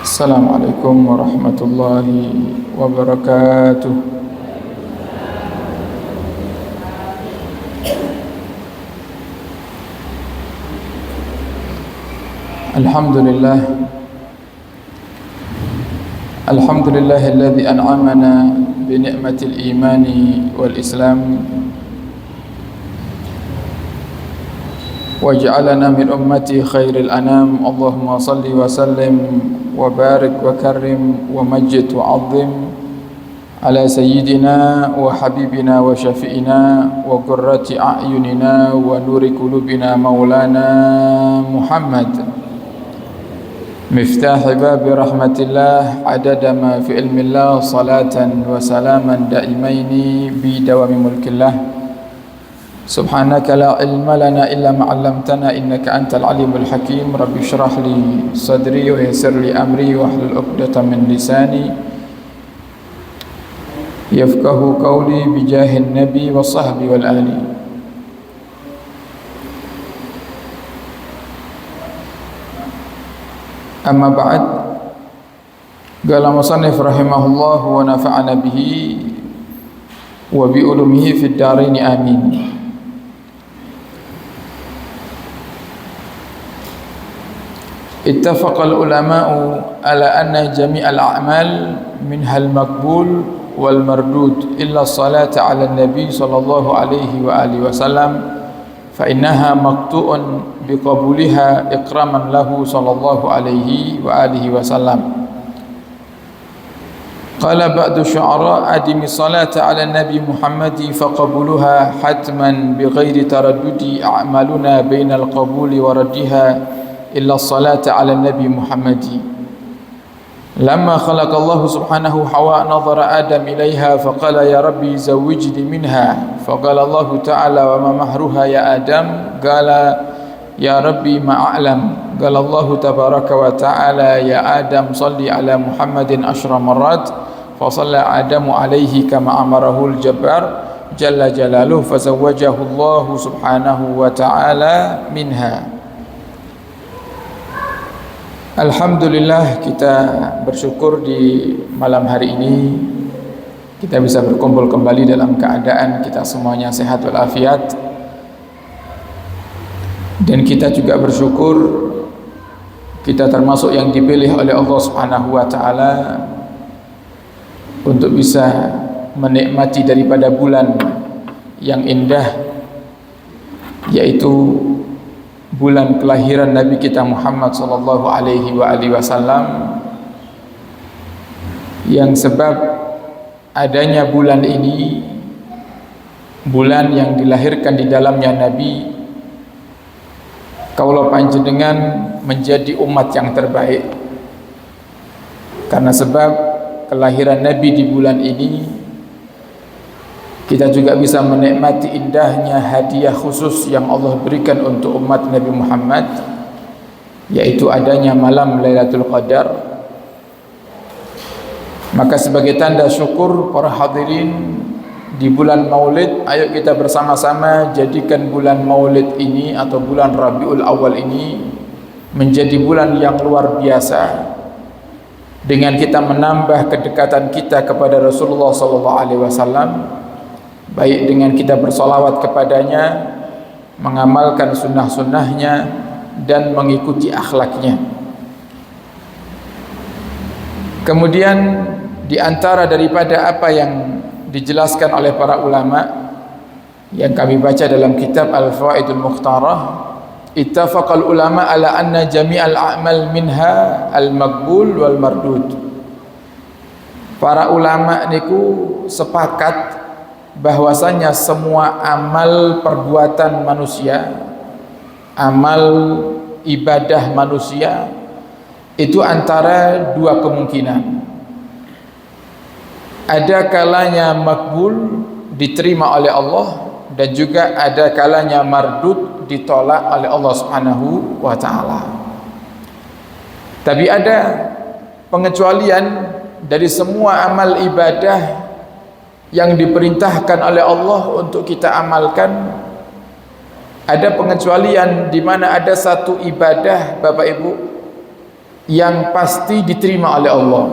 Assalamualaikum warahmatullahi wabarakatuh. Alhamdulillah alladzi an'amana bi ni'matil imani wal islam waj'alana min ummati khairil anam. Allahumma salli wa sallim wa barik wa karrim wa majid wa 'azzim ala sayyidina wa habibina wa syafi'ina wa qurrati a'yunina wa nuri qulubina maulana Muhammad miftah babi rahmatillah adada ma fi ilmillah salatan wa salaman daimaini bi dawami mulkillah. Subhanaka la ilma lana illa ma 'allamtana innaka antal alimul hakim. Rabbi shrah li sadri wa yassir li amri wa hlul 'uqdatam min lisani yafqahu qawli bi jahin nabi wa sahbi wal ali. Amma ba'd. Qala musannif rahimahullah wa nafa'ana bihi wa bi ulumihi fid dharain amin. Ittafaqal ulama'u ala anna jami'al a'mal minhal maqbul wal mardud illa salata ala nabi sallallahu alaihi wa alihi wasallam fa innaha maqtu'un biqabuliha ikraman lahu sallallahu alaihi wa alihi wasallam. Qala ba'du syu'ara adimi salata ala nabi Muhammadi faqabuluha hatman bighairi taraddudi a'maluna bainal qabuli wa raddiha إلا الصلاة على النبي محمد. لما خلق الله سبحانه حواء نظر آدم إليها فقال يا ربي زوجني منها فقال الله تعالى وما مهرها يا آدم قال يا ربي ما أعلم قال الله تبارك وتعالى يا آدم صلي على محمد 10 مرات فصلى آدم عليه كما أمره الجبار جل جلاله فزوجه الله سبحانه وتعالى منها. Alhamdulillah, kita bersyukur di malam hari ini kita bisa berkumpul kembali dalam keadaan kita semuanya sehat walafiat, dan kita juga bersyukur kita termasuk yang dipilih oleh Allah Subhanahu wa taala untuk bisa menikmati daripada bulan yang indah, yaitu bulan kelahiran Nabi kita Muhammad sallallahu alaihi wa alihi wasallam, yang sebab adanya bulan ini, bulan yang dilahirkan di dalamnya Nabi, kaula panjenengan menjadi umat yang terbaik. Karena sebab kelahiran Nabi di bulan ini, kita juga bisa menikmati indahnya hadiah khusus yang Allah berikan untuk umat Nabi Muhammad, yaitu adanya malam Lailatul Qadar. Maka sebagai tanda syukur para hadirin di bulan Maulid, ayo kita bersama-sama jadikan bulan Maulid ini atau bulan Rabiul Awal ini menjadi bulan yang luar biasa, dengan kita menambah kedekatan kita kepada Rasulullah SAW, baik dengan kita bersolawat kepadanya, mengamalkan sunnah-sunnahnya, dan mengikuti akhlaknya. Kemudian di antara daripada apa yang dijelaskan oleh para ulama yang kami baca dalam kitab Al-Fawaidul Mukhtarah, ittafaqal ulama ala anna jami'al a'mal minha al-maqbul wal mardud. Para ulama niku sepakat bahwasanya semua amal perbuatan manusia, amal ibadah manusia itu antara dua kemungkinan. Ada kalanya makbul, diterima oleh Allah, dan juga ada kalanya mardud, ditolak oleh Allah Subhanahu wa taala. Tapi ada pengecualian dari semua amal ibadah yang diperintahkan oleh Allah untuk kita amalkan, Ada pengecualian di mana ada satu ibadah Bapak Ibu yang pasti diterima oleh Allah,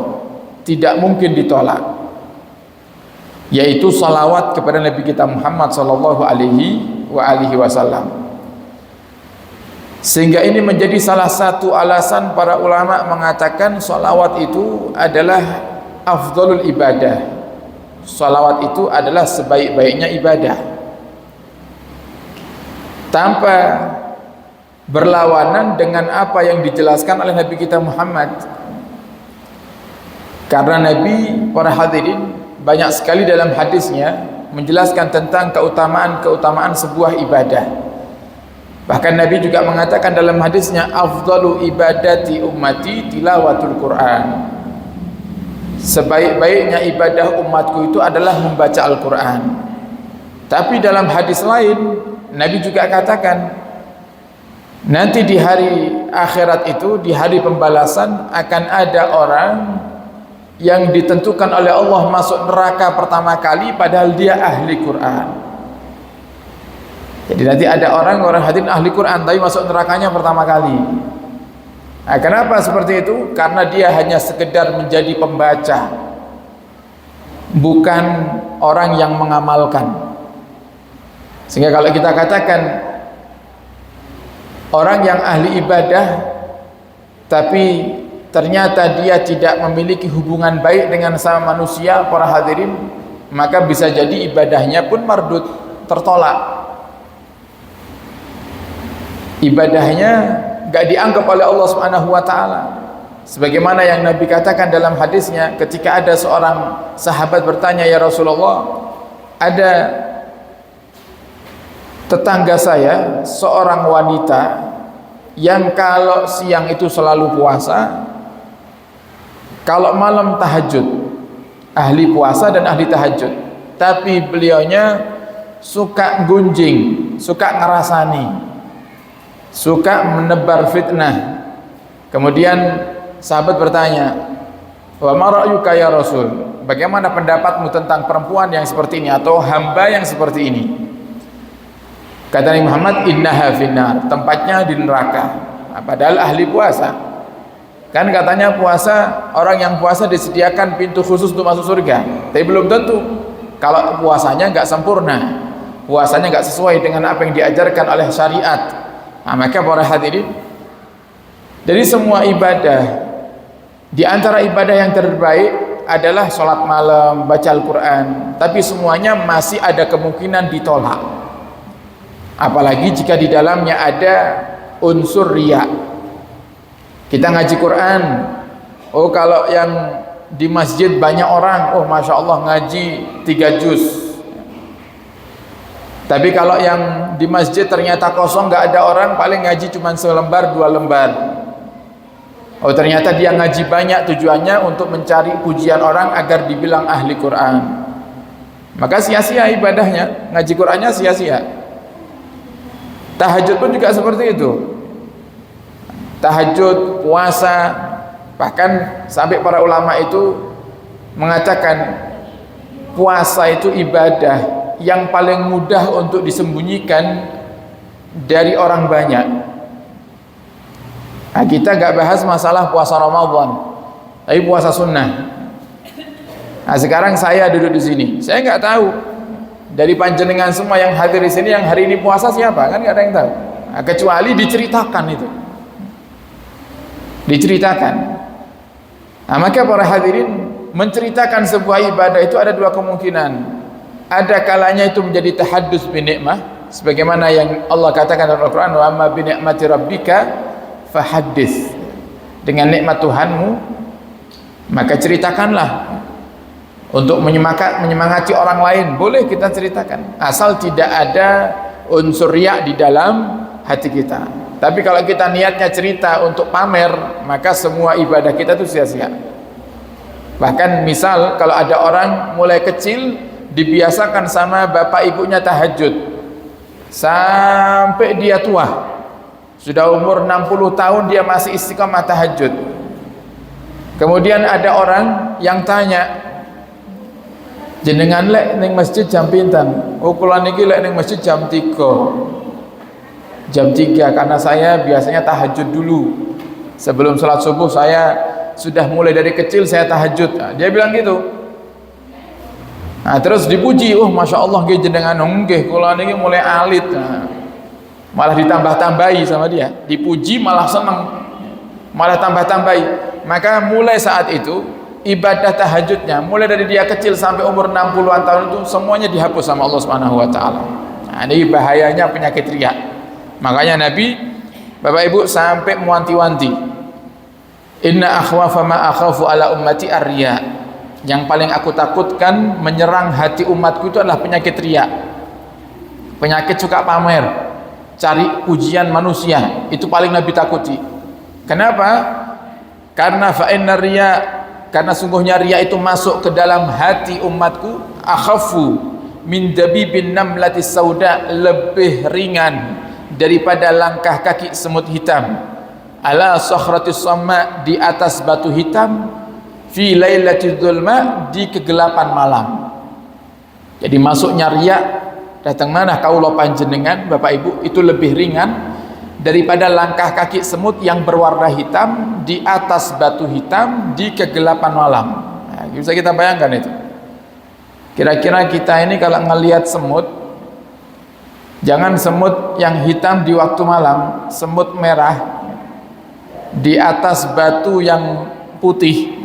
tidak mungkin ditolak, yaitu salawat kepada Nabi kita Muhammad sallallahu alaihi wasallam. Sehingga ini menjadi salah satu alasan para ulama mengatakan salawat itu adalah afdhalul ibadah. Salawat itu adalah sebaik-baiknya ibadah, tanpa berlawanan dengan apa yang dijelaskan oleh Nabi kita Muhammad. Karena Nabi, para hadirin, banyak sekali dalam hadisnya menjelaskan tentang keutamaan sebuah ibadah. Bahkan Nabi juga mengatakan dalam hadisnya, afdalu ibadati ummati tilawatul Quran. Sebaik-baiknya ibadah umatku itu adalah membaca Al-Quran. Tapi dalam hadis lain Nabi juga katakan, nanti di hari akhirat itu, di hari pembalasan, akan ada orang yang ditentukan oleh Allah masuk neraka pertama kali padahal dia ahli Quran. Jadi nanti ada orang hadirin ahli Quran tapi masuk nerakanya pertama kali. Nah, kenapa seperti itu? Karena dia hanya sekedar menjadi pembaca, bukan orang yang mengamalkan. Sehingga kalau kita katakan orang yang ahli ibadah tapi ternyata dia tidak memiliki hubungan baik dengan sama manusia, para hadirin, maka bisa jadi ibadahnya pun mardud, tertolak. Ibadahnya gak dianggap oleh Allah Subhanahu wa taala. Sebagaimana yang Nabi katakan dalam hadisnya, ketika ada seorang sahabat bertanya, "Ya Rasulullah, ada tetangga saya seorang wanita yang kalau siang itu selalu puasa, kalau malam tahajud, ahli puasa dan ahli tahajud, tapi beliaunya suka gunjing, suka ngerasani, suka menebar fitnah." Kemudian sahabat bertanya, "Wa ma ra'yuka ya Rasul? Bagaimana pendapatmu tentang perempuan yang seperti ini atau hamba yang seperti ini?" Kata Nabi Muhammad, "Innaha finnar," tempatnya di neraka. Nah, padahal ahli puasa. Kan katanya puasa, orang yang puasa disediakan pintu khusus untuk masuk surga. Tapi belum tentu. Kalau puasanya nggak sempurna, puasanya nggak sesuai dengan apa yang diajarkan oleh syariat. Nah, maka para hadirin, dari semua ibadah, di antara ibadah yang terbaik adalah sholat malam, baca Al-Quran. Tapi semuanya masih ada kemungkinan ditolak. Apalagi jika di dalamnya ada unsur riya. Kita ngaji Quran, oh kalau yang di masjid banyak orang, oh Masya Allah ngaji 3 juz. Tapi kalau yang di masjid ternyata kosong, gak ada orang, paling ngaji cuma selembar 2 lembar. Oh ternyata dia ngaji banyak, tujuannya untuk mencari pujian orang agar dibilang ahli Quran. Maka sia-sia ibadahnya, ngaji Qurannya sia-sia. Tahajud pun juga seperti itu. Tahajud, puasa, bahkan sampai para ulama itu mengatakan puasa itu ibadah yang paling mudah untuk disembunyikan dari orang banyak. Nah, kita gak bahas masalah puasa Ramadan, tapi puasa sunnah. Nah, sekarang saya duduk di sini, saya nggak tahu dari panjenengan semua yang hadir di sini yang hari ini puasa siapa, kan nggak ada yang tahu. Nah, kecuali diceritakan itu, diceritakan. Nah, maka para hadirin, menceritakan sebuah ibadah itu ada 2 kemungkinan. Ada kalanya itu menjadi tahaddus bi nikmah, sebagaimana yang Allah katakan dalam Al-Quran, wa amma bi ni'mati rabbika fahaddits. Dengan nikmat Tuhanmu maka ceritakanlah. Untuk menyemangati orang lain boleh kita ceritakan, asal tidak ada unsur riya di dalam hati kita. Tapi kalau kita niatnya cerita untuk pamer, maka semua ibadah kita itu sia-sia. Bahkan misal kalau ada orang mulai kecil dibiasakan sama bapak ibunya tahajud sampai dia tua, sudah umur 60 tahun dia masih istiqamah tahajud. Kemudian ada orang yang tanya, "Jenengan lek ning masjid jam pinten?" "Oh kula niki lek ning masjid jam 3." jam 3 karena saya biasanya tahajud dulu. Sebelum sholat subuh saya sudah mulai dari kecil saya tahajud. Nah, dia bilang gitu. Nah, terus dipuji, masya Allah nggih jenengan nggih kula niki mulai alit. Nah, malah ditambah-tambahi sama dia, dipuji malah seneng, malah tambah-tambahi. Maka mulai saat itu ibadah tahajudnya mulai dari dia kecil sampai umur 60-an tahun itu semuanya dihapus sama Allah Subhanahu wa taala. Nah, ini bahayanya penyakit riya. Makanya Nabi, Bapak Ibu, sampai mewanti-wanti, inna akhwafa ma akhafu ala ummati ar-riya. Yang paling aku takutkan menyerang hati umatku itu adalah penyakit riya. Penyakit suka pamer, cari pujian manusia, itu paling Nabi takuti. Kenapa? Karena fa inna riya, karena sungguhnya riya itu masuk ke dalam hati umatku, akhafu min dabibin namlatis sauda, lebih ringan daripada langkah kaki semut hitam, ala sakhratis samma, di atas batu hitam, fi lailatul dzulma, di kegelapan malam. Jadi masuknya riya datang mana kaulo panjenengan Bapak Ibu itu lebih ringan daripada langkah kaki semut yang berwarna hitam di atas batu hitam di kegelapan malam. Nah, bisa kita bayangkan itu. Kira-kira kita ini kalau ngelihat semut, jangan semut yang hitam di waktu malam, semut merah di atas batu yang putih.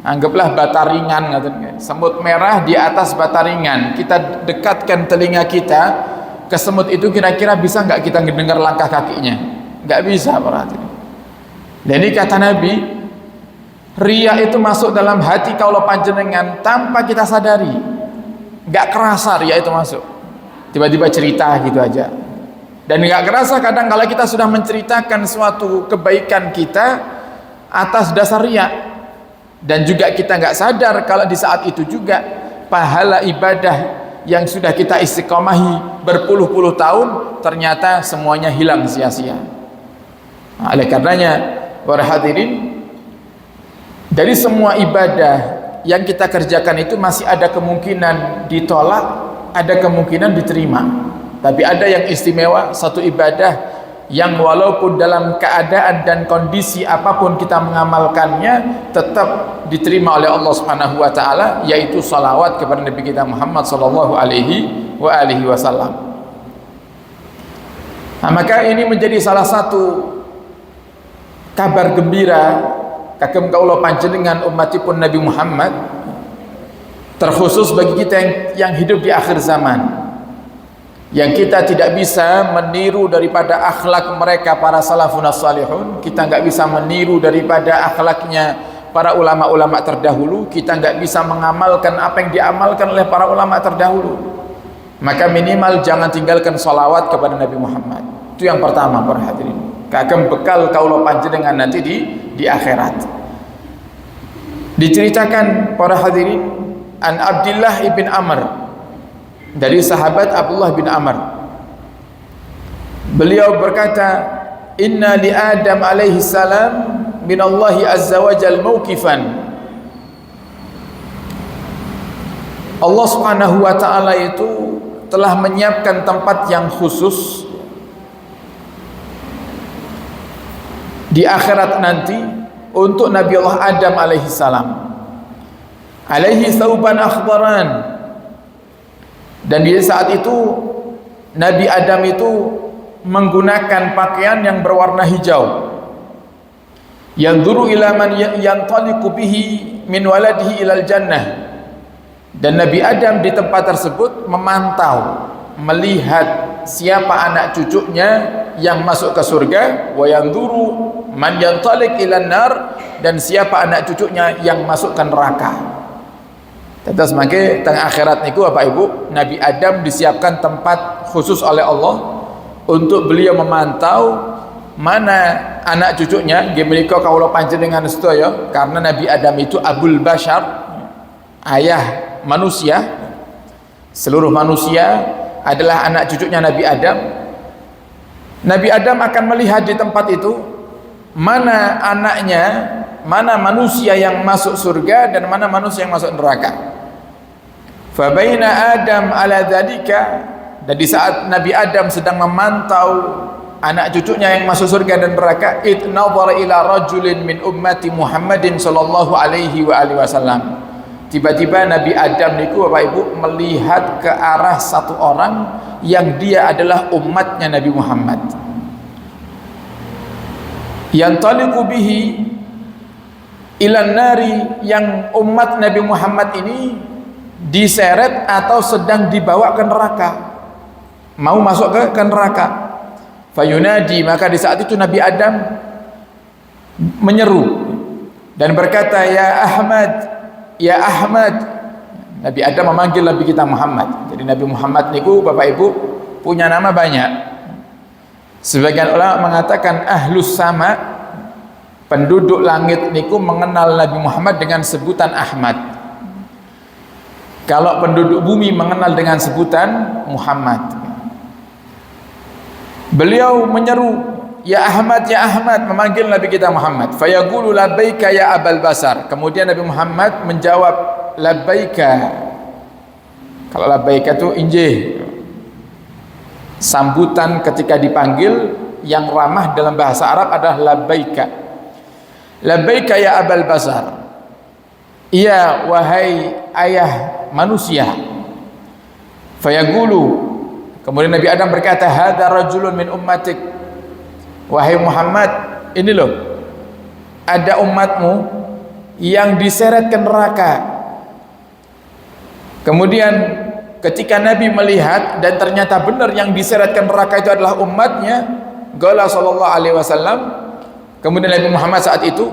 Anggaplah bata ringan, semut merah di atas bata ringan. Kita dekatkan telinga kita ke semut itu, kira-kira bisa nggak kita mendengar langkah kakinya? Nggak bisa, berarti. Jadi kata Nabi, riya itu masuk dalam hati kaulo panjenengan tanpa kita sadari. Nggak kerasa riya itu masuk. Tiba-tiba cerita gitu aja. Dan nggak kerasa kadang kalau kita sudah menceritakan suatu kebaikan kita atas dasar riya. Dan juga kita nggak sadar kalau di saat itu juga pahala ibadah yang sudah kita istiqomahi berpuluh-puluh tahun ternyata semuanya hilang sia-sia. Nah, oleh karenanya para hadirin, dari semua ibadah yang kita kerjakan itu masih ada kemungkinan ditolak, ada kemungkinan diterima. Tapi ada yang istimewa, satu ibadah yang walaupun dalam keadaan dan kondisi apapun kita mengamalkannya tetap diterima oleh Allah Subhanahu wa taala, yaitu salawat kepada Nabi kita Muhammad sallallahu alaihi wasallam. Nah, maka ini menjadi salah satu kabar gembira kagem kaula panjenengan umatipun Nabi Muhammad, terkhusus bagi kita yang hidup di akhir zaman, yang kita tidak bisa meniru daripada akhlak mereka para salafun salihun, kita nggak bisa meniru daripada akhlaknya para ulama-ulama terdahulu, kita nggak bisa mengamalkan apa yang diamalkan oleh para ulama terdahulu. Maka minimal jangan tinggalkan salawat kepada Nabi Muhammad. Itu yang pertama para hadirin, kagem bekal kaulo panjenengan nanti di akhirat. Diceritakan para hadirin an Abdullah ibn Amr, dari sahabat Abdullah bin Amr, beliau berkata, inna li Adam alaihi salam min Allahi azza wa jal mawqifan. Allah subhanahu wa ta'ala itu telah menyiapkan tempat yang khusus di akhirat nanti untuk Nabi Allah Adam alaihi salam. Alaihi thawban akhbaran. Dan di saat itu Nabi Adam itu menggunakan pakaian yang berwarna hijau. Yanzuru ila man yantaliqu bihi min waladihi ilal jannah. Dan Nabi Adam di tempat tersebut memantau, melihat siapa anak cucunya yang masuk ke surga, wa yanzuru man yantaliq ilan nar, dan siapa anak cucunya yang masuk ke neraka. Terus maka tengah akhirat niku Bapak Ibu, Nabi Adam disiapkan tempat khusus oleh Allah untuk beliau memantau mana anak cucunya. Nggih menika kawula panjenengan sedaya, karena Nabi Adam itu Abul Bashar, ayah manusia. Seluruh manusia adalah anak cucunya Nabi Adam. Nabi Adam akan melihat di tempat itu mana anaknya, mana manusia yang masuk surga dan mana manusia yang masuk neraka. Fabaina Adam ala dzalika, dan di saat Nabi Adam sedang memantau anak cucunya yang masuk surga dan neraka, id nadhara ila rajulin min ummati Muhammadin sallallahu alaihi wa alihi wasallam. Tiba-tiba Nabi Adam niku Bapak Ibu melihat ke arah satu orang yang dia adalah umatnya Nabi Muhammad. Yantaliqu bihi ilan nari, yang umat Nabi Muhammad ini diseret atau sedang dibawa ke neraka, mau masuk ke neraka. Fayunadi, maka di saat itu Nabi Adam menyeru dan berkata, ya Ahmad, ya Ahmad. Nabi Adam memanggil Nabi kita Muhammad. Jadi Nabi Muhammad niku Bapak Ibu punya nama banyak. Sebagian ulama mengatakan ahlus sama, penduduk langit niku mengenal Nabi Muhammad dengan sebutan Ahmad. Kalau penduduk bumi mengenal dengan sebutan Muhammad. Beliau menyeru, ya Ahmad, ya Ahmad, memanggil Nabi kita Muhammad. Fayaqulu labbaika ya Abal Basar. Kemudian Nabi Muhammad menjawab, labbaika. Kalau labbaika itu injih, sambutan ketika dipanggil yang ramah dalam bahasa Arab adalah labbaika. Labbaika ya Abal Basar. Iya wahai ayah manusia. Fayaqulu, kemudian Nabi Adam berkata, hadza rajulun min ummatik. Wahai Muhammad, ini loh, ada umatmu yang diseret ke neraka. Kemudian ketika Nabi melihat dan ternyata benar yang diseret ke neraka itu adalah umatnya, qala sallallahu alaihi wasallam, kemudian Nabi Muhammad saat itu,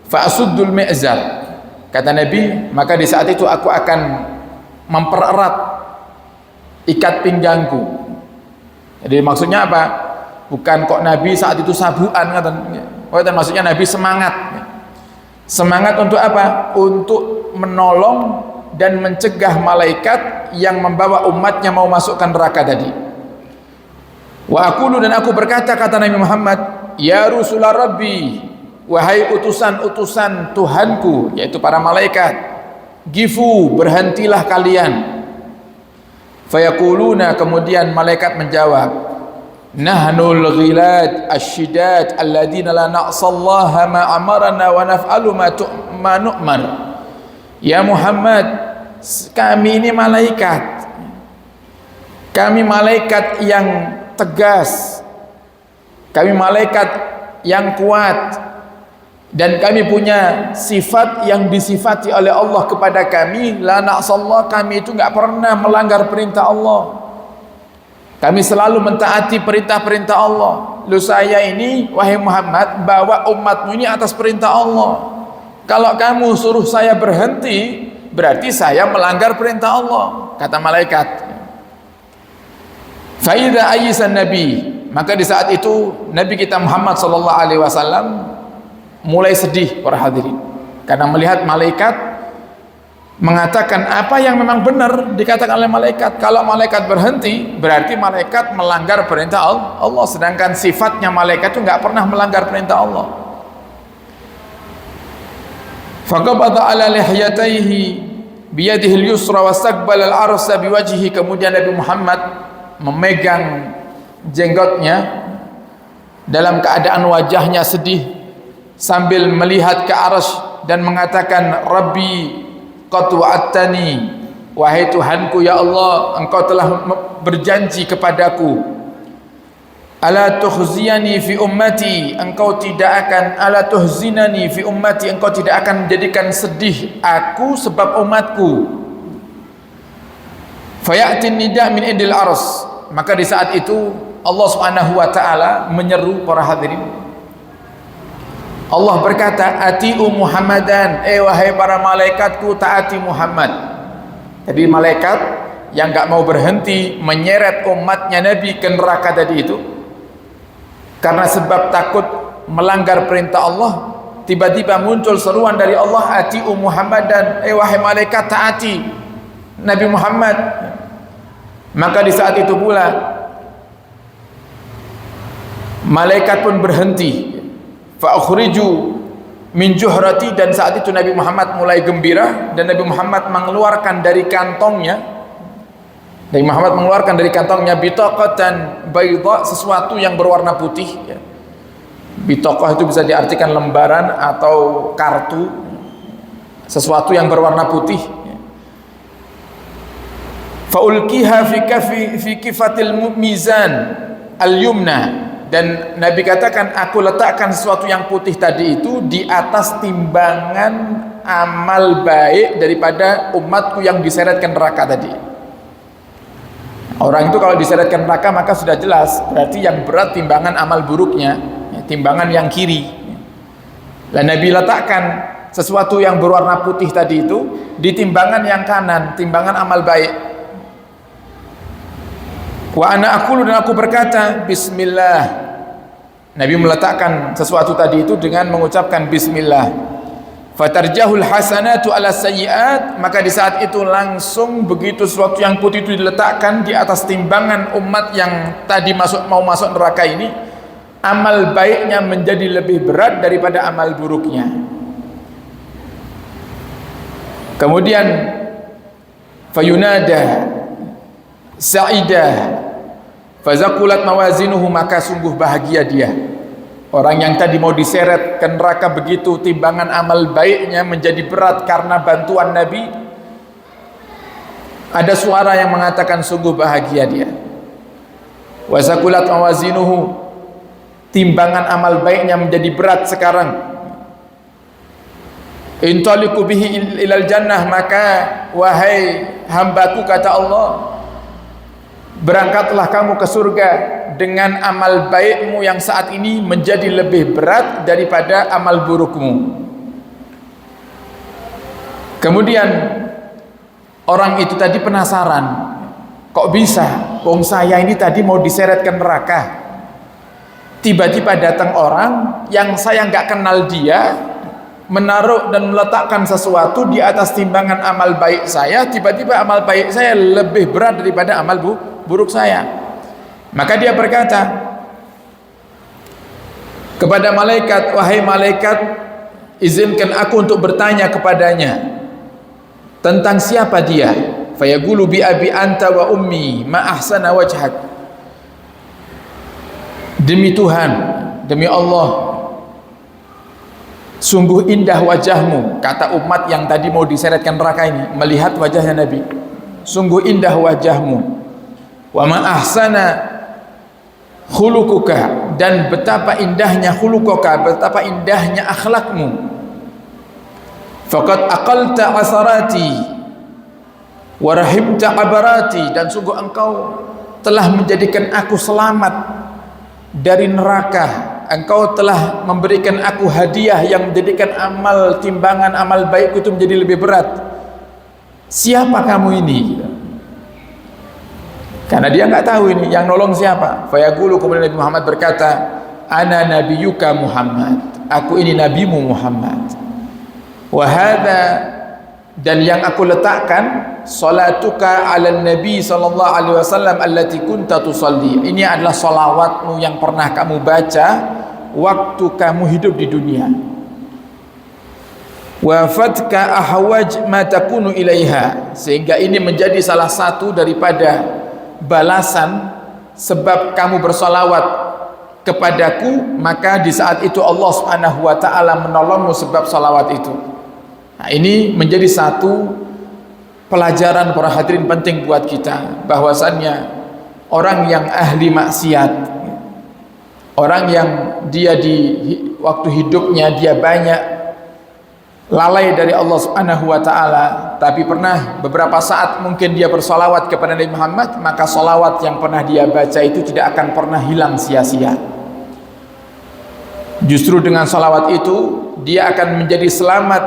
fa'asuddul mi'zar. Kata Nabi, maka di saat itu aku akan mempererat ikat pinggangku. Jadi maksudnya apa? Bukan kok Nabi saat itu sabuan, maksudnya Nabi semangat. Semangat untuk apa? Untuk menolong dan mencegah malaikat yang membawa umatnya mau masukkan neraka tadi. Wa aqulu, dan aku berkata, kata Nabi Muhammad, ya Rasulullah Rabbi, wahai utusan-utusan Tuhanku, yaitu para malaikat, gifu, berhentilah kalian. Fayaquluna, kemudian malaikat menjawab, nahnul ghilad asyidat alladina la na'sallaha ma amarana wa naf'alu ma nu'mar. Ya Muhammad, kami ini malaikat, kami malaikat yang tegas, kami malaikat yang kuat, dan kami punya sifat yang disifati oleh Allah kepada kami, la na'sallah, kami itu enggak pernah melanggar perintah Allah, kami selalu mentaati perintah-perintah Allah. Lu saya ini wahai Muhammad bawa umatmu ini atas perintah Allah. Kalau kamu suruh saya berhenti, berarti saya melanggar perintah Allah, kata malaikat. Fa idza ayyisan nabi, maka di saat itu Nabi kita Muhammad sallallahu alaihi wasallam mulai sedih, para hadirin, karena melihat malaikat mengatakan apa yang memang benar dikatakan oleh malaikat. Kalau malaikat berhenti, berarti malaikat melanggar perintah Allah, sedangkan sifatnya malaikat itu nggak pernah melanggar perintah Allah. Faqabada ala lihyatayhi biyadihi al-yusra wastaqbala al-arsa biwajhihi. Kemudian Nabi Muhammad memegang jenggotnya dalam keadaan wajahnya sedih sambil melihat ke arsy dan mengatakan, Rabbi qad wa'adtani, wahai Tuhanku, ya Allah, engkau telah berjanji kepadaku, ala tukhziyani fi ummati, engkau tidak akan, ala tuhzinani fi ummati, engkau tidak akan menjadikan sedih aku sebab umatku. Fayatin nida min indil ars, maka di saat itu Allah Subhanahu wa taala menyeru, para hadirin, Allah berkata, atiu Muhammadan, wahai para malaikatku, taati Muhammad. Jadi malaikat yang enggak mau berhenti menyeret umatnya Nabi ke neraka tadi itu, karena sebab takut melanggar perintah Allah, tiba-tiba muncul seruan dari Allah, atiu Muhammadan, wahai malaikat, taati Nabi Muhammad. Maka di saat itu pula malaikat pun berhenti. Fa ukhriju min juhrati, dan saat itu Nabi Muhammad mulai gembira dan Nabi Muhammad mengeluarkan dari kantongnya Nabi Muhammad mengeluarkan dari kantongnya bitaqatan bayda, sesuatu yang berwarna putih ya. Bitaqah itu bisa diartikan lembaran atau kartu, sesuatu yang berwarna putih ya. Faulkiha fi kifatil mizan al-yumna, dan Nabi katakan aku letakkan sesuatu yang putih tadi itu di atas timbangan amal baik daripada umatku yang diseretkan neraka tadi. Orang itu kalau diseretkan neraka maka sudah jelas berarti yang berat timbangan amal buruknya, timbangan yang kiri. Dan Nabi letakkan sesuatu yang berwarna putih tadi itu di timbangan yang kanan, timbangan amal baik. Wa ana aqulu, dan aku berkata bismillah. Nabi meletakkan sesuatu tadi itu dengan mengucapkan bismillah. Fatarjahul hasanatu ala sayyiat, maka di saat itu langsung begitu sesuatu yang putih itu diletakkan di atas timbangan umat yang tadi mau masuk neraka ini, amal baiknya menjadi lebih berat daripada amal buruknya. Kemudian fayunada sa'idah fazakulat mawazinuhu, maka sungguh bahagia dia, orang yang tadi mau diseret ke neraka begitu timbangan amal baiknya menjadi berat karena bantuan Nabi. Ada suara yang mengatakan sungguh bahagia dia. Wazakulat mawazinuhu, timbangan amal baiknya menjadi berat sekarang. Intaliqu bihi ilal jannah, maka wahai hambaku, kata Allah, berangkatlah kamu ke surga dengan amal baikmu yang saat ini menjadi lebih berat daripada amal burukmu. Kemudian orang itu tadi penasaran, kok bisa wong saya ini tadi mau diseret ke neraka, tiba-tiba datang orang yang saya nggak kenal dia, menaruh dan meletakkan sesuatu di atas timbangan amal baik saya, tiba-tiba amal baik saya lebih berat daripada amal buruk saya. Maka dia berkata kepada malaikat, wahai malaikat, izinkan aku untuk bertanya kepadanya tentang siapa dia. Fayaqulu bi abi anta wa ummi ma ahsana wajhak. Demi Tuhan, demi Allah, sungguh indah wajahmu, kata umat yang tadi mau diseretkan neraka ini melihat wajahnya Nabi. Sungguh indah wajahmu. Wa ma ahsana khuluquka, dan betapa indahnya khuluquka, betapa indahnya akhlakmu. Faqad aqalta asarati wa rahimta abarati, dan sungguh engkau telah menjadikan aku selamat dari neraka. Engkau telah memberikan aku hadiah yang menjadikan amal timbangan amal baikku itu menjadi lebih berat. Siapa kamu ini? Karena dia nggak tahu ini yang nolong siapa. Fayaqulu, kemudian Nabi Muhammad berkata, ana nabiyuka Muhammad, aku ini nabimu Muhammad. Wa hadza, dan yang aku letakkan, salatuka ala nabi sallallahu alaihi wasallam allati kunta tusalli, ini adalah salawatmu yang pernah kamu baca waktu kamu hidup di dunia. Wa fatka ahwaj ma takunu ilaiha, sehingga ini menjadi salah satu daripada balasan sebab kamu bersalawat kepadaku, maka di saat itu Allah Subhanahu wa taala menolongmu sebab salawat itu. Nah, ini menjadi satu pelajaran para hadirin penting buat kita, bahwasannya orang yang ahli maksiat, orang yang dia di waktu hidupnya dia banyak lalai dari Allah Subhanahu wa taala, tapi pernah beberapa saat mungkin dia bersolawat kepada Nabi Muhammad, maka solawat yang pernah dia baca itu tidak akan pernah hilang sia-sia. Justru dengan solawat itu dia akan menjadi selamat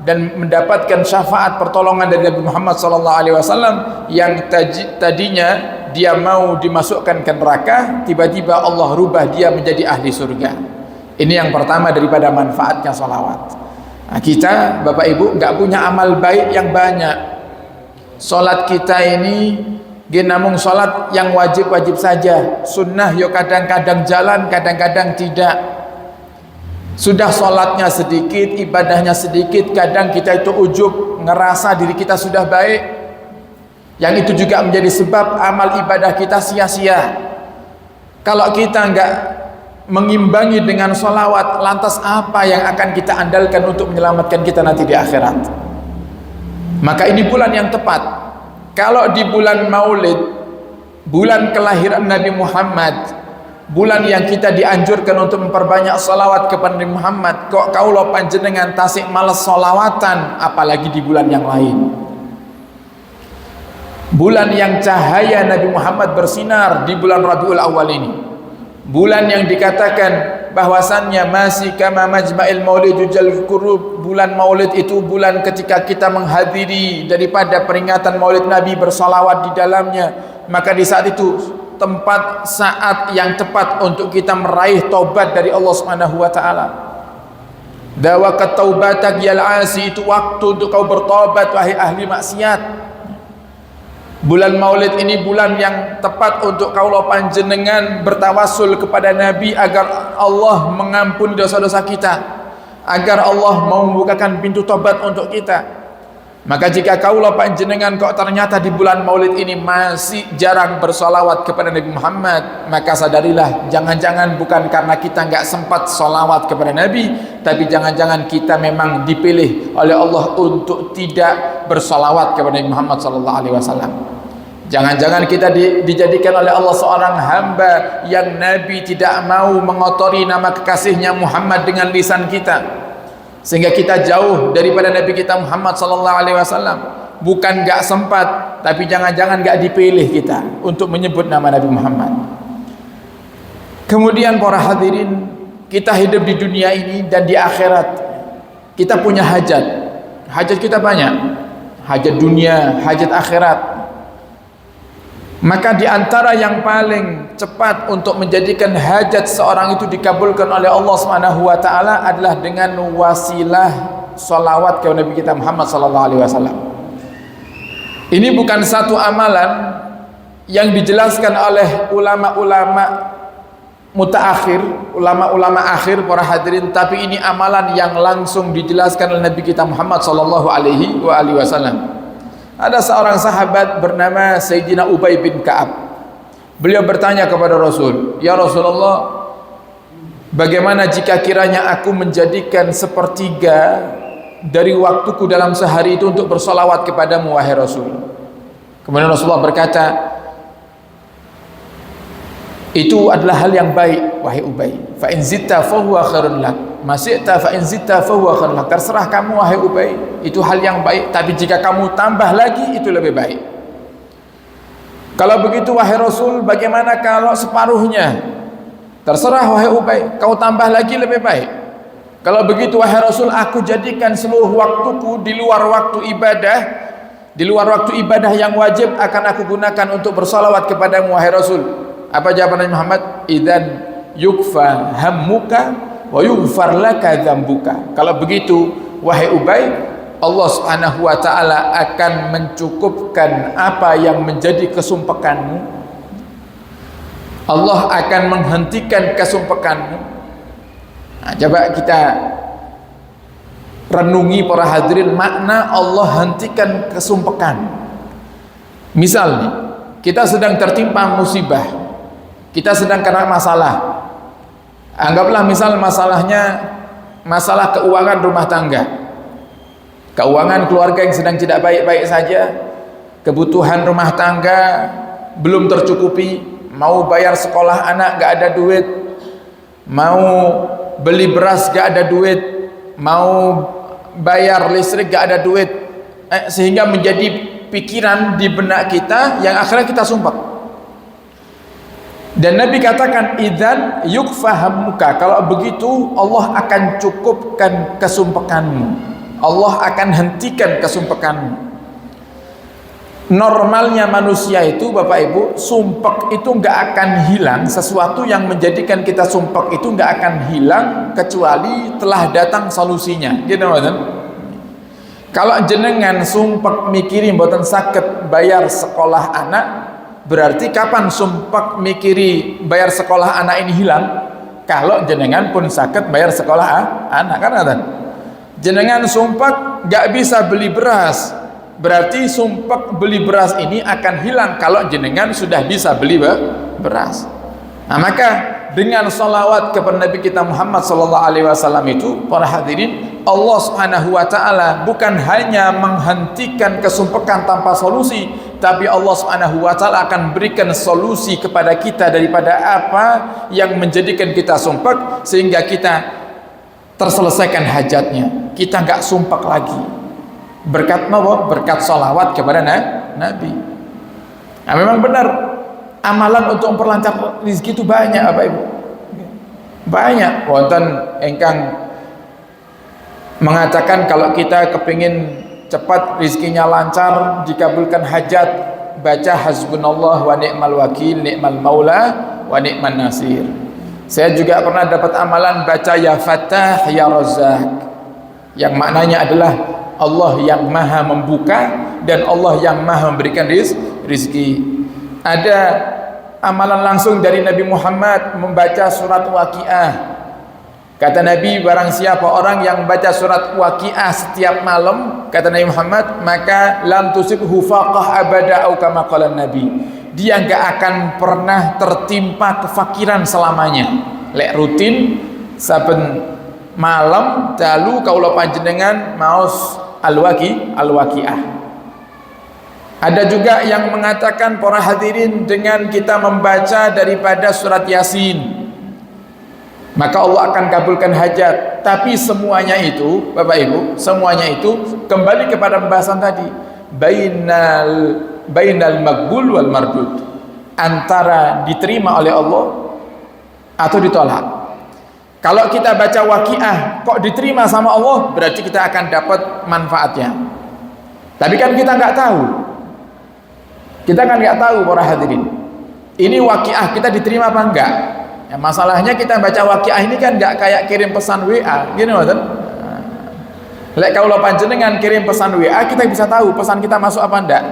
dan mendapatkan syafaat pertolongan dari Nabi Muhammad SAW, yang tadinya dia mau dimasukkan ke neraka, tiba-tiba Allah rubah dia menjadi ahli surga. Ini yang pertama daripada manfaatnya solawat. Nah, kita Bapak Ibu nggak punya amal baik yang banyak. Solat kita ini namun solat yang wajib-wajib saja, sunnah yo kadang-kadang jalan, kadang-kadang tidak. Sudah solatnya sedikit, ibadahnya sedikit, kadang kita itu ujub, ngerasa diri kita sudah baik. yang itu juga menjadi sebab amal ibadah kita sia-sia. Kalau kita enggak mengimbangi dengan sholawat, lantas apa yang akan kita andalkan untuk menyelamatkan kita nanti di akhirat? Maka ini bulan yang tepat. Kalau di bulan Maulid, bulan kelahiran Nabi Muhammad, bulan yang kita dianjurkan untuk memperbanyak sholawat kepada Nabi Muhammad, kok kaulo panjenengan tasik males sholawatan, apalagi di bulan yang lain. Bulan yang cahaya Nabi Muhammad bersinar di bulan Rabiul Awal ini, bulan yang dikatakan bahwasannya masih kama majma'il maulid jal qurub, bulan maulid itu bulan ketika kita menghadiri daripada peringatan maulid Nabi, bersalawat di dalamnya. Maka di saat itu tempat saat yang tepat untuk kita meraih taubat dari Allah Subhanahu wa taala. Dawakat taubatak yal asi, itu waktu untuk kau bertobat wahai ahli maksiat. Bulan Maulid ini bulan yang tepat untuk kaulah panjenengan bertawassul kepada Nabi agar Allah mengampuni dosa-dosa kita, agar Allah mau membukakan pintu tobat untuk kita. Maka jika kaulah panjenengan kok ternyata di bulan Maulid ini masih jarang bersolawat kepada Nabi Muhammad, maka sadarilah, jangan-jangan bukan karena kita nggak sempat solawat kepada Nabi, tapi jangan-jangan kita memang dipilih oleh Allah untuk tidak bersolawat kepada Nabi Muhammad SAW. Jangan-jangan kita dijadikan oleh Allah seorang hamba yang Nabi tidak mau mengotori nama kekasihnya Muhammad dengan lisan kita, sehingga kita jauh daripada Nabi kita Muhammad SAW. Bukan gak sempat, tapi jangan-jangan gak dipilih kita untuk menyebut nama Nabi Muhammad. Kemudian para hadirin, kita hidup di dunia ini dan di akhirat kita punya hajat. Hajat kita banyak, hajat dunia, hajat akhirat. Maka di antara yang paling cepat untuk menjadikan hajat seorang itu dikabulkan oleh Allah Subhanahu wa taala adalah dengan wasilah salawat kepada Nabi kita Muhammad sallallahu alaihi wasallam. Ini bukan satu amalan yang dijelaskan oleh ulama-ulama mutaakhir, ulama-ulama akhir para hadirin, tapi ini amalan yang langsung dijelaskan oleh Nabi kita Muhammad sallallahu alaihi wasallam. Ada seorang sahabat bernama Sayyidina Ubay bin Ka'ab. Beliau bertanya kepada Rasul, "Ya Rasulullah, bagaimana jika kiranya aku menjadikan sepertiga dari waktuku dalam sehari itu untuk bersolawat kepadamu wahai Rasul?" Kemudian Rasulullah berkata, "Itu adalah hal yang baik wahai Ubay. Fa in zitta fa huwa khairun lak. Masyi'ta fa in zitta fa huwa khairun lak." Terserah kamu wahai Ubay, itu hal yang baik, tapi jika kamu tambah lagi itu lebih baik. Kalau begitu wahai Rasul, bagaimana kalau separuhnya? Terserah wahai Ubay, kau tambah lagi lebih baik. Kalau begitu wahai Rasul, aku jadikan seluruh waktuku di luar waktu ibadah, di luar waktu ibadah yang wajib akan aku gunakan untuk bersalawat kepadamu wahai Rasul. Apa jawaban Nabi Muhammad? Idzan yukfa hammuka wa yughfar laka dzambuka. Kalau begitu wahai Ubay, Allah Subhanahu wa taala akan mencukupkan apa yang menjadi kesumpekanmu. Allah akan menghentikan kesumpekanmu. Nah, coba kita renungi para hadirin makna Allah hentikan kesumpekan. Misalnya kita sedang tertimpa musibah, kita sedang kena masalah. Anggaplah misal masalahnya masalah keuangan rumah tangga, keuangan keluarga yang sedang tidak baik-baik saja, kebutuhan rumah tangga belum tercukupi, mau bayar sekolah anak gak ada duit, mau beli beras gak ada duit, mau bayar listrik gak ada duit, sehingga menjadi pikiran di benak kita yang akhirnya kita sumpah. Dan Nabi katakan idzan yukfahammuka, kalau begitu Allah akan cukupkan kesumpekanmu, Allah akan hentikan kesumpekanmu. Normalnya manusia itu Bapak Ibu, sumpek itu nggak akan hilang, sesuatu yang menjadikan kita sumpek itu nggak akan hilang kecuali telah datang solusinya. Gitu kan? Kalau jenengan sumpek mikiri mboten saged bayar sekolah anak, berarti kapan sumpek mikiri bayar sekolah anak ini hilang? Kalau jenengan pun saged bayar sekolah anak, kan? Jenengan sumpek gak bisa beli beras, Berarti sumpek beli beras ini akan hilang kalau jenengan sudah bisa beli beras. Nah, maka dengan salawat kepada Nabi kita Muhammad sallallahu alaihi wasallam itu, para hadirin, Allah Subhanahu wa taala bukan hanya menghentikan kesumpekan tanpa solusi, tapi Allah Subhanahu wa taala akan berikan solusi kepada kita daripada apa yang menjadikan kita sumpek, sehingga kita terselesaikan hajatnya. Kita enggak sumpek lagi. Berkat apa? Berkat salawat kepada Nabi. Nah, memang benar, amalan untuk memperlancar rezeki itu banyak, Bapak Ibu. Banyak. Wonten engkang mengatakan kalau kita kepingin cepat rezekinya lancar, dikabulkan hajat, baca hasbunallah wa ni'mal wakil, ni'mal maula wa ni'man nasir. Saya juga pernah dapat amalan baca ya Fattah ya Razzaq, yang maknanya adalah Allah yang maha membuka dan Allah yang maha memberikan rizki. Ada amalan langsung dari Nabi Muhammad membaca surat Waqiah. Kata Nabi, barang siapa orang yang baca surat Waqiah setiap malam, kata Nabi Muhammad, maka lam tusibhu faqah abada au kama qala Nabi. Dia enggak akan pernah tertimpa kefakiran selamanya. Lek rutin saben malam dalu kaula panjenengan maos al-waqiah. Ada juga yang mengatakan, para hadirin, dengan kita membaca daripada surat Yasin, maka Allah akan kabulkan hajat. Tapi semuanya itu, Bapak Ibu, semuanya itu kembali kepada pembahasan tadi, bainal maqbul wal mardud, antara diterima oleh Allah atau ditolak. Kalau kita baca Waqiah kok diterima sama Allah, berarti kita akan dapat manfaatnya. Tapi kan kita nggak tahu. Kita kan nggak tahu, para hadirin. Ini Waqiah kita diterima apa enggak? Ya, masalahnya kita baca Waqiah ini kan nggak kayak kirim pesan WA, gini kan? Lek kalau panjenengan kirim pesan WA, kita bisa tahu pesan kita masuk apa enggak.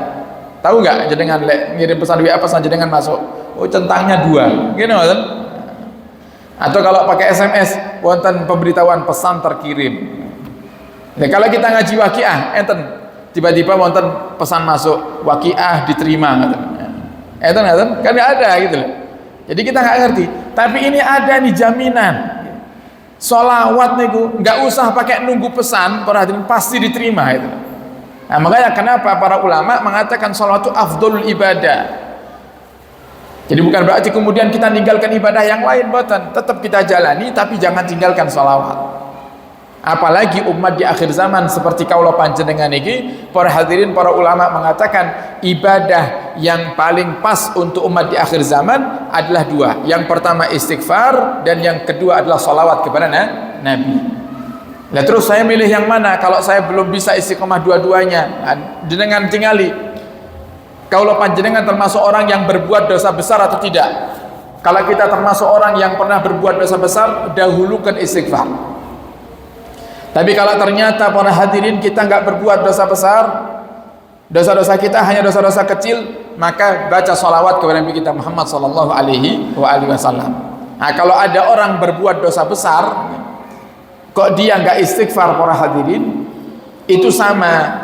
Tahu nggak jenengan lek ngirim pesan WA pesan jenengan masuk? Oh, centangnya 2, gini kan? Atau kalau pakai SMS, wonten pemberitahuan pesan terkirim. Nah, kalau kita ngaji Waqiah, enten tiba-tiba wonten pesan masuk, Waqiah diterima, enten kan nggak ada gitu loh. Jadi kita nggak ngerti. Tapi ini ada nih jaminan. Sholawat niku nggak usah pakai nunggu pesan, para hadirin, pasti diterima itu. Nah, makanya kenapa para ulama mengatakan sholawat itu afdolul ibadah. Jadi bukan berarti kemudian kita tinggalkan ibadah yang lain, boten. Tetap kita jalani, tapi jangan tinggalkan sholawat. Apalagi umat di akhir zaman seperti kaula panjenengan ini, para hadirin, para ulama mengatakan ibadah yang paling pas untuk umat di akhir zaman adalah 2. Yang pertama istighfar, dan yang kedua adalah sholawat kepada Nabi. Nah, terus saya milih yang mana? Kalau saya belum bisa istiqomah dua-duanya, jenengan tingali. Kaulah panjenengan termasuk orang yang berbuat dosa besar atau tidak? Kalau kita termasuk orang yang pernah berbuat dosa besar, dahulukan istighfar. Tapi kalau ternyata, para hadirin, kita nggak berbuat dosa besar, dosa-dosa kita hanya dosa-dosa kecil, maka baca sholawat kepada Nabi kita Muhammad sallallahu alaihi wasallam. Nah, kalau ada orang berbuat dosa besar, kok dia nggak istighfar, para hadirin, itu sama,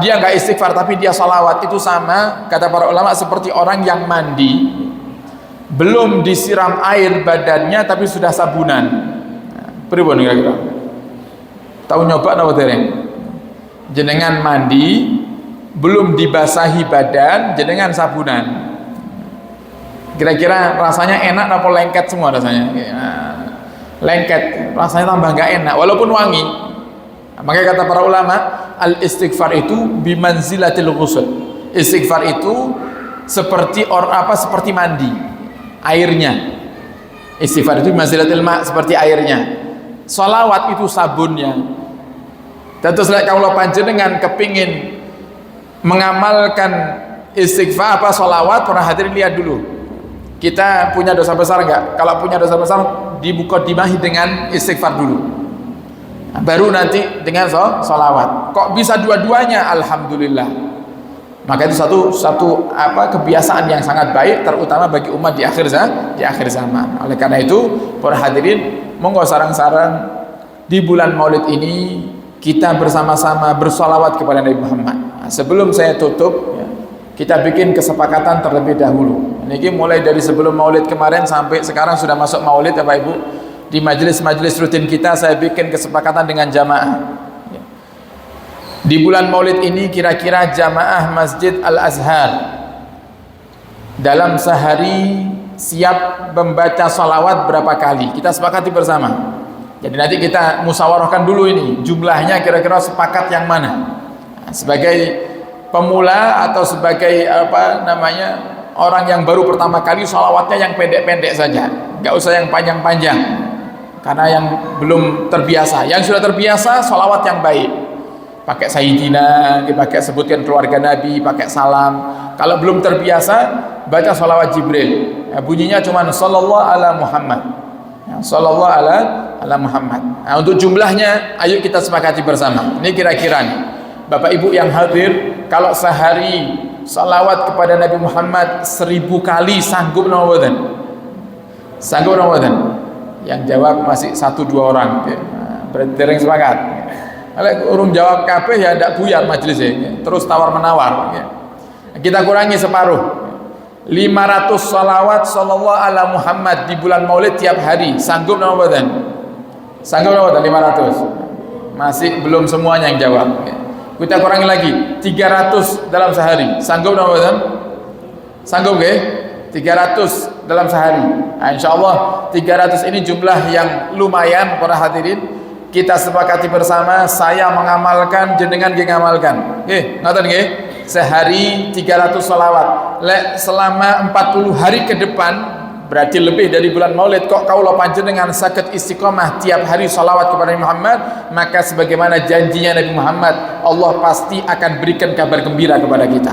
dia nggak istighfar tapi dia salawat, itu sama, kata para ulama, seperti orang yang mandi belum disiram air badannya tapi sudah sabunan. Pripun kira-kira? Tahu nyoba napa dereng? Jenengan mandi belum dibasahi badan, jenengan sabunan. Kira-kira rasanya enak apa lengket semua rasanya? Lengket, rasanya tambah nggak enak walaupun wangi. Makanya kata para ulama, al-istighfar itu bimanzilatil ghusl. Istighfar itu seperti seperti mandi, airnya. Istighfar itu bimanzilatil ma', seperti airnya. Sholawat itu sabunnya. Terus kalau panjenengan kepingin mengamalkan istighfar sholawat, para hadirin lihat dulu. Kita punya dosa besar enggak? Kalau punya dosa besar, dimuqaddimahi dengan istighfar dulu. Baru nanti dengan sholawat. Kok bisa dua-duanya? Alhamdulillah. Maka itu satu kebiasaan yang sangat baik, terutama bagi umat di akhir zaman. Oleh karena itu, para hadirin, monggo sarang-sarang di bulan Maulid ini kita bersama-sama bersholawat kepada Nabi Muhammad. sebelum saya tutup ya, kita bikin kesepakatan terlebih dahulu. Ini mulai dari sebelum maulid kemarin sampai sekarang sudah masuk maulid Bapak Ibu. Di majelis-majelis rutin kita saya bikin kesepakatan dengan jamaah. Di bulan maulid ini kira-kira jamaah Masjid Al-Azhar dalam sehari siap membaca salawat berapa kali? Kita sepakati bersama. Jadi nanti kita musyawarahkan dulu ini jumlahnya kira-kira sepakat yang mana. Sebagai pemula atau sebagai orang yang baru pertama kali salawatnya yang pendek-pendek saja, nggak usah yang panjang-panjang karena yang belum terbiasa. Yang sudah terbiasa salawat yang baik, pakai sayyidina, pakai sebutkan keluarga Nabi, pakai salam. Kalau belum terbiasa baca salawat Jibril, ya, bunyinya cuma sallallahu ala Muhammad, ya, sallallahu ala Muhammad. Nah, untuk jumlahnya ayo kita sepakati bersama. Ini kira-kira nih Bapak Ibu yang hadir, kalau sehari salawat kepada Nabi Muhammad 1000 kali sanggup Ramadan? Sanggup Ramadan? Yang jawab masih 1-2 orang. Berarti dereng sepakat. Kalau urung jawab kabeh ya ndak buyar majelisnya. Terus tawar menawar. Kita kurangi separuh. 500 salawat sallallahu ala Muhammad di bulan Maulid tiap hari. Sanggup Ramadan? Sanggup Ramadan 500? Masih belum semuanya yang jawab. Kita kurangi lagi 300 dalam sehari. Sanggup Ramadan? Sanggup ke? 300 dalam sehari. Nah, insyaallah 300 ini jumlah yang lumayan para hadirin. Kita sepakati bersama, saya mengamalkan, jenengan ngamalkan. Nggih, ngoten nggih? Sehari 300 salawat. Lek selama 40 hari ke depan berarti lebih dari bulan Maulid kok kaula panjenengan saged istiqomah tiap hari salawat kepada Nabi Muhammad, maka sebagaimana janjinya Nabi Muhammad, Allah pasti akan berikan kabar gembira kepada kita.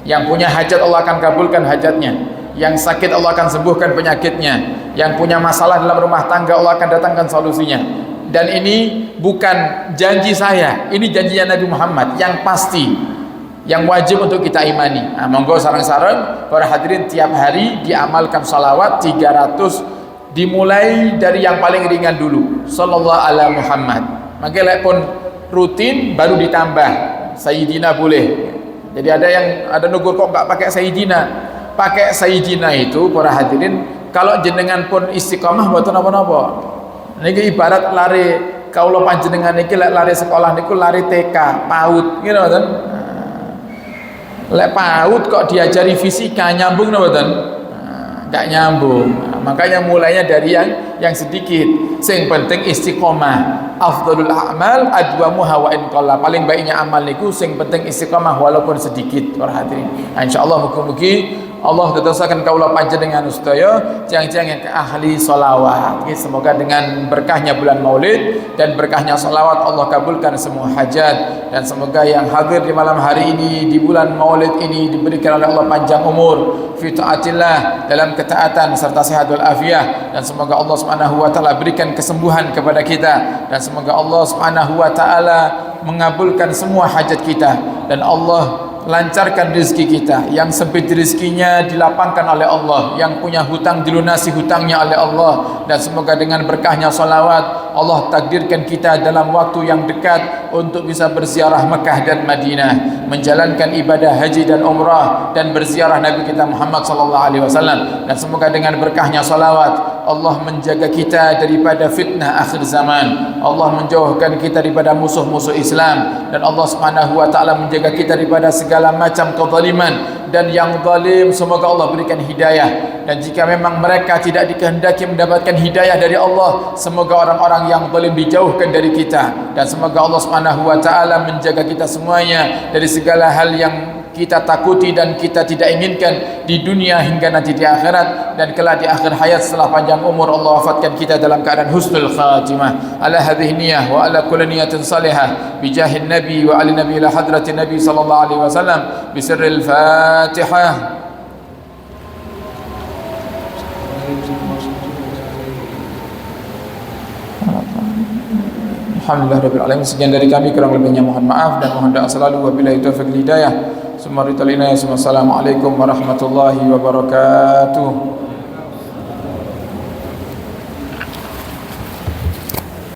Yang punya hajat Allah akan kabulkan hajatnya, yang sakit Allah akan sembuhkan penyakitnya, yang punya masalah dalam rumah tangga Allah akan datangkan solusinya. Dan ini bukan janji saya, ini janjinya Nabi Muhammad yang pasti, yang wajib untuk kita imani. Nah, monggo sareng-sareng para hadirin tiap hari diamalkan salawat 300, dimulai dari yang paling ringan dulu, sallallahu ala Muhammad. Maka lek pun rutin baru ditambah sayyidina boleh. Jadi ada nugur kok nggak pakai sayyidina. Pakai sayyidina itu para hadirin kalau jenengan pun istiqomah mboten napa-napa. Niki ibarat lari kaula panjenengan niki lek lari sekolah niku lari TK, PAUD, gitu kan. Lek PAUD kok diajari fisika nyambung napa? Enggak nyambung. Makanya mulainya dari yang sedikit. Sing penting istiqomah. Afdhalul a'mal adwamuha wa in qalla. Paling baiknya amal niku sing penting istiqomah walaupun sedikit para hadirin. Nah, insyaallah mugi-mugi Allah tetesaken kaula panjenengan sedaya tiang-tiang yang ahli salawat. Semoga dengan berkahnya bulan Maulid dan berkahnya salawat Allah kabulkan semua hajat, dan semoga yang hadir di malam hari ini di bulan Maulid ini diberikan oleh Allah panjang umur fi taatillah, dalam ketaatan serta sehat wal afiah, dan semoga Allah Subhanahu wa taala berikan kesembuhan kepada kita, dan semoga Allah Subhanahu wa taala mengabulkan semua hajat kita, dan Allah lancarkan rezeki kita, yang sempit rezekinya dilapangkan oleh Allah, yang punya hutang dilunasi hutangnya oleh Allah, dan semoga dengan berkahnya salawat Allah takdirkan kita dalam waktu yang dekat untuk bisa berziarah Mekah dan Madinah, menjalankan ibadah haji dan umrah, dan berziarah Nabi kita Muhammad sallallahu alaihi wasallam. Dan semoga dengan berkahnya salawat Allah menjaga kita daripada fitnah akhir zaman, Allah menjauhkan kita daripada musuh-musuh Islam, dan Allah Subhanahu wa taala menjaga kita daripada segala macam kezaliman, dan yang zalim semoga Allah berikan hidayah, dan jika memang mereka tidak dikehendaki mendapatkan hidayah dari Allah, semoga orang-orang yang zalim dijauhkan dari kita, dan semoga Allah Subhanahu wa taala menjaga kita semuanya dari segala hal yang kita takuti dan kita tidak inginkan di dunia hingga nanti di akhirat, dan kelak di akhir hayat setelah panjang umur Allah wafatkan kita dalam keadaan husnul khatimah. Ala hadhihi niyyah wa ala kulli niyatin salihah bi jahin nabi wa ali nabi ila hadratin nabi sallallahu alaihi wasallam bi sirril Fatihah. Alhamdulillah rabbil alamin. Sekian dari kami, kurang lebihnya mohon maaf dan mohon doa selalu. Wabillahi taufiq hidayah. Assalamualaikum warahmatullahi wabarakatuh.